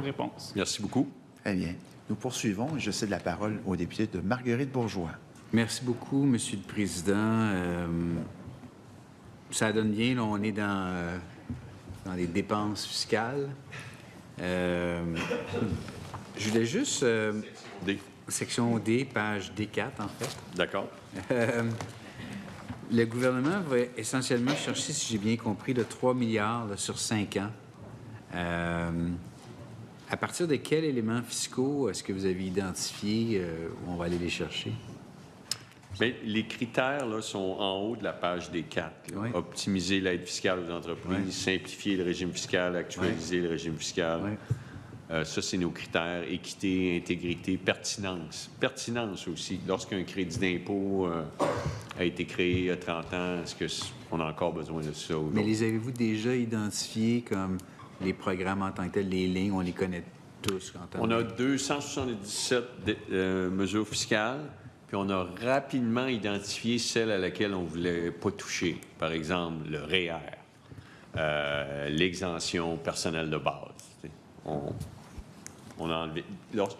Réponse. Merci beaucoup. Très bien. Nous poursuivons et je cède la parole au député de Marguerite Bourgeois. Merci beaucoup, Monsieur le Président. Ça donne bien, là, on est dans les dépenses fiscales. Je voulais juste... D. Section D, page D4, en fait. D'accord. Le gouvernement va essentiellement chercher, si j'ai bien compris, de 3 milliards là, sur 5 ans. À partir de quels éléments fiscaux est-ce que vous avez identifié où on va aller les chercher? Bien, les critères là, sont en haut de la page des 4. Oui. Optimiser l'aide fiscale aux entreprises, Oui. simplifier le régime fiscal, actualiser le régime fiscal. Oui. Ça, c'est nos critères. Équité, intégrité, pertinence. Pertinence aussi. Lorsqu'un crédit d'impôt a été créé il y a 30 ans, est-ce qu'on a encore besoin de ça? Mais les avez-vous déjà identifiés comme les programmes en tant que tels, les lignes, on les connaît tous? On a 277 mesures fiscales, puis on a rapidement identifié celles à laquelle on ne voulait pas toucher. Par exemple, le REER, l'exemption personnelle de base. On a enlevé.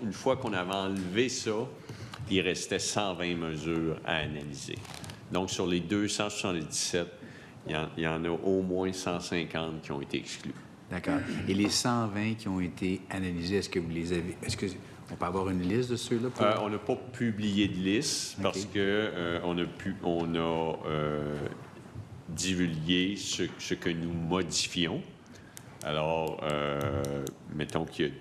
Une fois qu'on avait enlevé ça, il restait 120 mesures à analyser. Donc, sur les 277, il y en a au moins 150 qui ont été exclus. D'accord. Et les 120 qui ont été analysés, est-ce que vous les avez... Est-ce qu'on peut avoir une liste de ceux-là? On n'a pas publié de liste parce que on a divulgué ce que nous modifions. Alors, mettons qu'il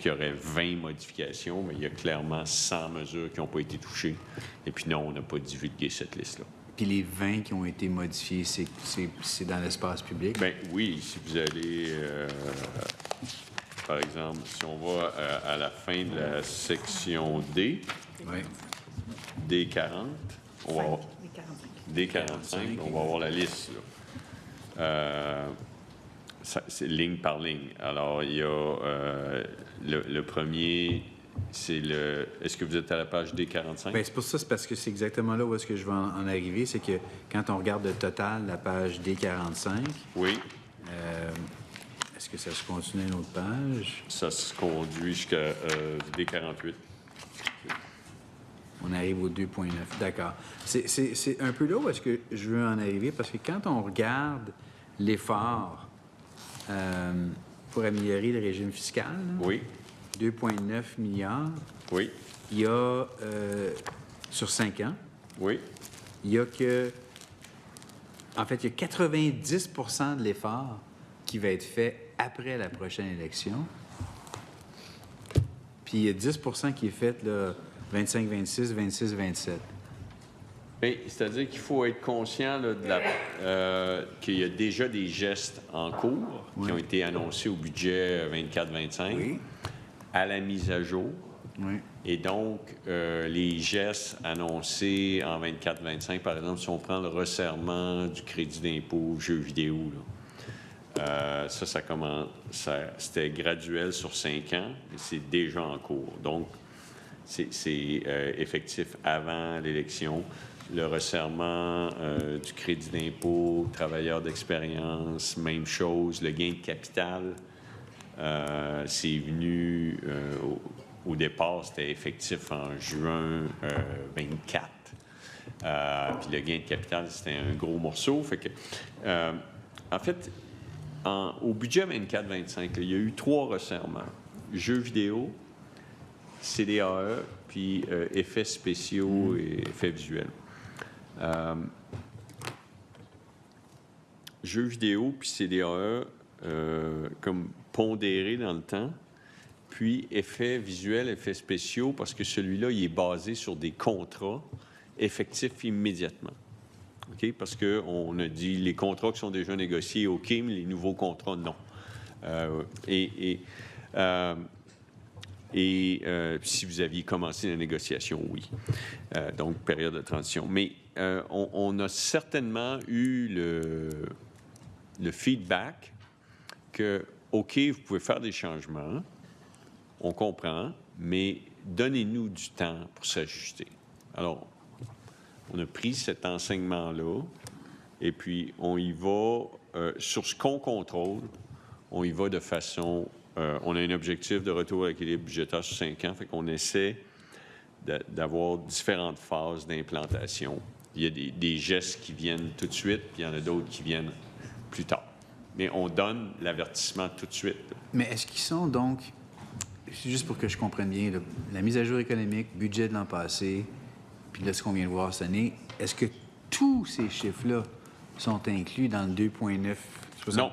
y aurait 20 modifications, mais il y a clairement 100 mesures qui n'ont pas été touchées. Et puis non, on n'a pas divulgué cette liste-là. Puis les 20 qui ont été modifiés, c'est dans l'espace public? Bien oui, si vous allez, par exemple, si on va à la fin de la section D, Oui. D40, on va avoir, D45, on va avoir la liste, là. C'est ligne par ligne. Alors, il y a le premier, c'est le... Est-ce que vous êtes à la page D45? Bien, c'est pour ça, c'est parce que c'est exactement là où est-ce que je vais en arriver. C'est que quand on regarde le total, la page D45, Oui. est-ce que ça se continue à une autre page? Ça se conduit jusqu'à D48. On arrive au 2,9. D'accord. C'est un peu là où est-ce que je veux en arriver, parce que quand on regarde l'effort pour améliorer le régime fiscal, là, Oui. 2,9 milliards, Oui. il y a, sur 5 ans, Oui. il y a que... En fait, il y a 90 de l'effort qui va être fait après la prochaine élection. Puis il y a 10 qui est fait, là, 25-26, 26-27. Bien, c'est-à-dire qu'il faut être conscient là, qu'il y a déjà des gestes en cours qui ont été annoncés au budget 24-25 Oui. à la mise à jour. Oui. Et donc, les gestes annoncés en 24-25, par exemple, si on prend le resserrement du crédit d'impôt jeux vidéo, là, ça commence, c'était graduel sur 5 ans, et c'est déjà en cours. Donc, c'est effectif avant l'élection. Le resserrement du crédit d'impôt, travailleurs d'expérience, même chose. Le gain de capital, c'est venu... Au départ, c'était effectif en juin 24. Puis le gain de capital, c'était un gros morceau. Fait que, en fait, au budget 24-25, il y a eu 3 resserrements. Jeux vidéo, CDAE, puis effets spéciaux et effets visuels. Jeux vidéo, puis CDAE, comme pondéré dans le temps. Puis, effets visuels, effets spéciaux, parce que celui-là, il est basé sur des contrats effectifs immédiatement. OK? Parce qu'on a dit les contrats qui sont déjà négociés, OK, mais les nouveaux contrats, non. Si vous aviez commencé la négociation, oui. Donc, période de transition. Mais on a certainement eu le feedback que, OK, vous pouvez faire des changements. On comprend, mais donnez-nous du temps pour s'ajuster. Alors, on a pris cet enseignement-là et puis on y va sur ce qu'on contrôle. on y va de façon... on a un objectif de retour à l'équilibre budgétaire sur 5 ans, fait qu'on essaie d'avoir différentes phases d'implantation. Il y a des gestes qui viennent tout de suite, puis il y en a d'autres qui viennent plus tard. Mais on donne l'avertissement tout de suite. Mais est-ce qu'ils sont donc, c'est juste pour que je comprenne bien, là, la mise à jour économique, budget de l'an passé, puis là, ce qu'on vient de voir cette année, est-ce que tous ces chiffres-là sont inclus dans le 2,9? Non.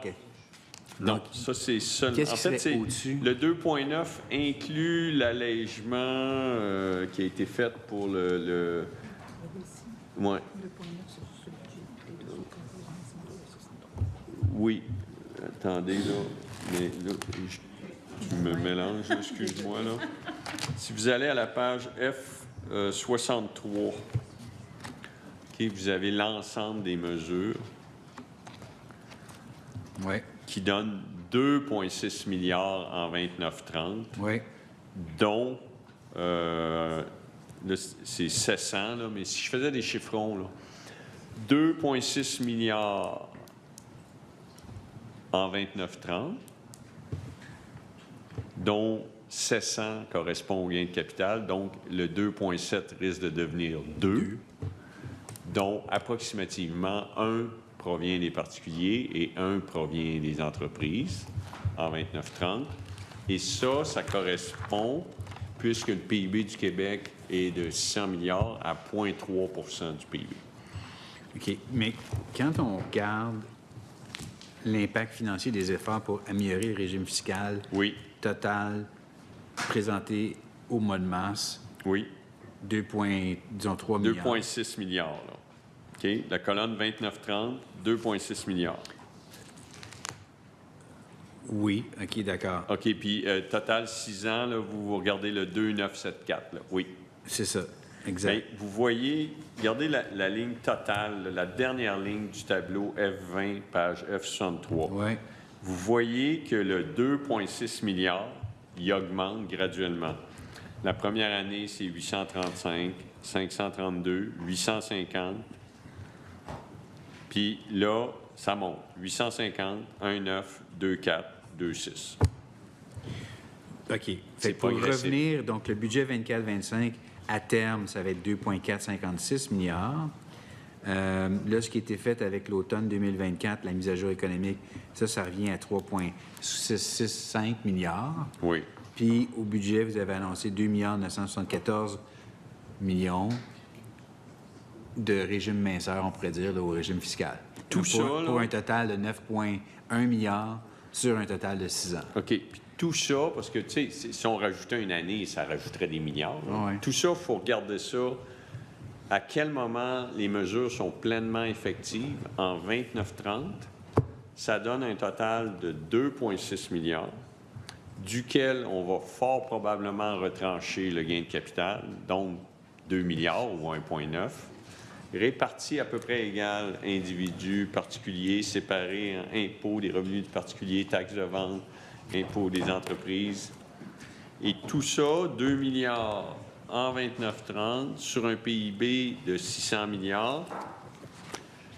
Non, Donc, ça, c'est seul. qu'est-ce En qui fait, serait c'est au-dessus? le 2,9 inclut l'allègement qui a été fait pour le... Ouais. Oui. Attendez, là. Mais là, je me mélange, là, excuse-moi, là. Si vous allez à la page F63, OK, vous avez l'ensemble des mesures Oui, qui donnent 2,6 milliards en 29-30, oui. dont, là, c'est 700, là, mais si je faisais des chiffrons, là, 2,6 milliards en 29-30, dont 700 correspond au gain de capital, donc le 2,7 risque de devenir 2, dont approximativement 1 provient des particuliers et 1 provient des entreprises en 29-30. Et ça correspond, puisque le PIB du Québec est de 600 milliards, à 0,3 du PIB. OK. Mais quand on regarde l'impact financier des efforts pour améliorer le régime fiscal Oui, total présenté au mois de mars, oui. 3 milliards. 2,6 milliards, là. OK? La colonne 29-30, 2,6 milliards. Oui, OK, d'accord. OK, puis total 6 ans, là, vous regardez le 2,974, là. Oui. C'est ça, exact. Bien, vous voyez, regardez la ligne totale, là, la dernière ligne du tableau F20, page F63. Oui, Vous voyez que le 2,6 milliards, il augmente graduellement. La première année, c'est 835, 532, 850. Puis là, ça monte. 850, 1,9, 2,4, 2,6. OK. Fait C'est que pour progressif. revenir, donc le budget 24-25, à terme, ça va être 2,456 milliards. Là, ce qui a été fait avec l'automne 2024, la mise à jour économique, ça revient à 3,665 milliards. Oui. Puis, au budget, vous avez annoncé 2 974 millions de régime minceur, on pourrait dire, là, au régime fiscal. Tout Donc, ça, là- pour un total de 9,1 milliards sur un total de 6 ans. OK. Puis tout ça, parce que, tu sais, si on rajoutait une année, ça rajouterait des milliards. Là. Ouais. Tout ça, il faut regarder ça. À quel moment les mesures sont pleinement effectives? En 29-30, ça donne un total de 2,6 milliards, duquel on va fort probablement retrancher le gain de capital, donc 2 milliards ou 1,9, répartis à peu près égal individus, particuliers, séparés en impôts des revenus du particulier, taxes de vente, impôts des entreprises. Et tout ça, 2 milliards en 29-30 sur un PIB de 600 milliards,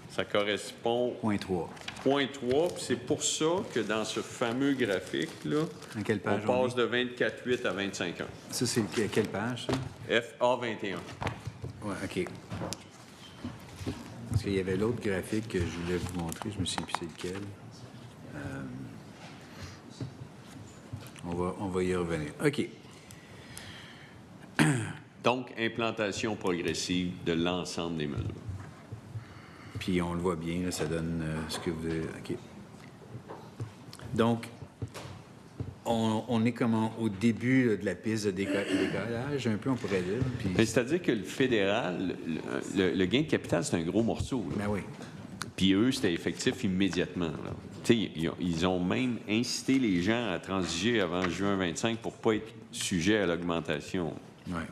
ça correspond 0,3. 0,3. Puis c'est pour ça que dans ce fameux graphique-là, Dans quelle on page on passe est? de 24,8 à 25,1. Ça, c'est quelle page, ça? FA21. Oui, OK. Parce qu'il y avait l'autre graphique que je voulais vous montrer, je me souviens plus c'est lequel. On va y revenir. OK. Donc, implantation progressive de l'ensemble des mesures. Puis on le voit bien, là, ça donne ce que vous... OK. Donc, on est comment au début là, de la piste de décollage, un peu, on pourrait dire. Puis... Mais c'est-à-dire que le fédéral, le gain de capital, c'est un gros morceau. Là. Ben oui. Puis eux, c'était effectif immédiatement. Tu sais, ils ont même incité les gens à transiger avant juin 25 pour ne pas être sujets à l'augmentation. Oui.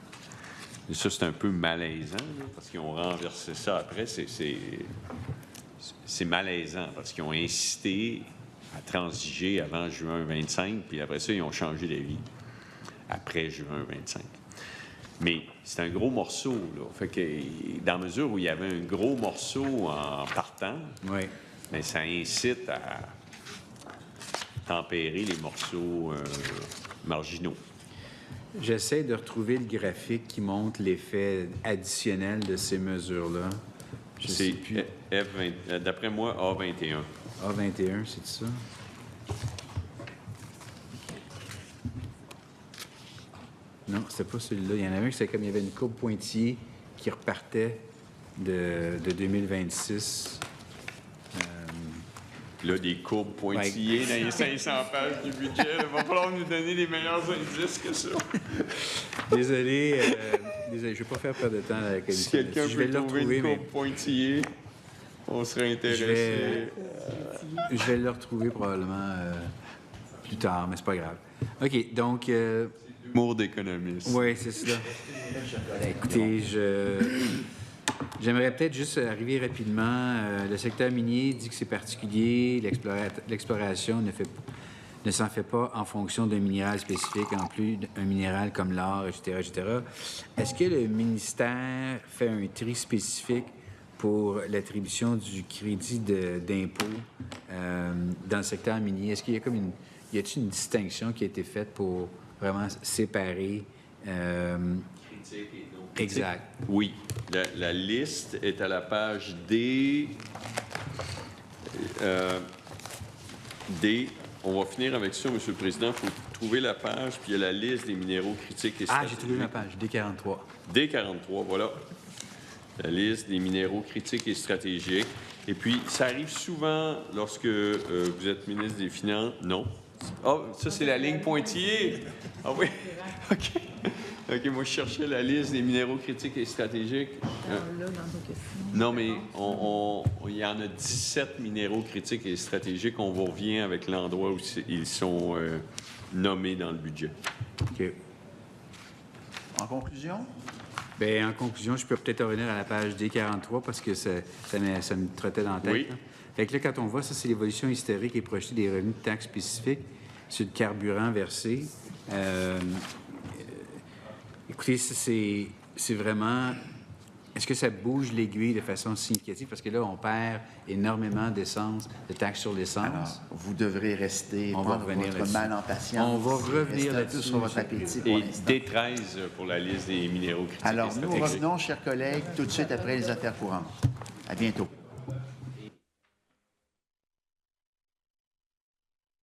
Et ça, c'est un peu malaisant, là, parce qu'ils ont renversé ça après. C'est malaisant, parce qu'ils ont incité à transiger avant juin 25, puis après ça, ils ont changé d'avis après juin 25. Mais c'est un gros morceau, là. Fait que, dans la mesure où il y avait un gros morceau en partant, Oui. bien, ça incite tempérer les morceaux marginaux. J'essaie de retrouver le graphique qui montre l'effet additionnel de ces mesures-là. Je sais C'est plus. F20, d'après moi, A21. A21, c'est ça? Non, c'était pas celui-là. Il y en avait un, c'est comme il y avait une courbe pointillée qui repartait de 2026. Là, des courbes pointillées dans les 500 pages du budget. Il va falloir nous donner les meilleurs indices que ça. Désolé, désolé, je ne vais pas faire perdre de temps à la commission. Si quelqu'un Je vais peut le trouver retrouver, une mais courbe pointillée, on serait intéressé. je vais le retrouver probablement plus tard, mais c'est pas grave. OK, donc... Humour d'économiste. oui, c'est ça. Écoutez, j'aimerais peut-être juste arriver rapidement. Le secteur minier dit que c'est particulier. L'exploration ne s'en fait pas en fonction d'un minéral spécifique, en plus d'un minéral comme l'or, etc., etc. Est-ce que le ministère fait un tri spécifique pour l'attribution du crédit d'impôt dans le secteur minier? Est-ce qu'il y a comme y a-t-il une distinction qui a été faite pour vraiment séparer... Critique et non critique. Exact. Oui. La liste est à la page D. D. On va finir avec ça, M. le Président. Il faut trouver la page, puis il y a la liste des minéraux critiques et Ah, stratégiques. j'ai trouvé ma page, D43. D43, voilà. La liste des minéraux critiques et stratégiques. Et puis, ça arrive souvent lorsque vous êtes ministre des Finances. Non. Ah, ça, c'est la ligne pointillée. Ah oui? OK. OK, moi, je cherchais la liste des minéraux critiques et stratégiques. Là, dans vos questions. Non, mais il y en a 17 minéraux critiques et stratégiques. On vous revient avec l'endroit où ils sont nommés dans le budget. OK. En conclusion, Bien, en conclusion, je peux peut-être revenir à la page D43 parce que ça me trottait dans la tête. Oui. Là. Fait que là, quand on voit ça, c'est l'évolution historique et projetée des revenus de taxes spécifiques sur le carburant versé. Écoutez, c'est vraiment... Est-ce que ça bouge l'aiguille de façon significative? Parce que là, on perd énormément d'essence, de taxes sur l'essence. alors, vous devrez rester On va voir revenir votre là-dessus. mal en patience. On va revenir Restez un peu là-dessus, sur votre monsieur. appétit pour Et l'instant. D13 pour la liste des minéraux critiques et Alors, nous stratégiques. revenons, chers collègues, tout de suite après les affaires courantes. À bientôt.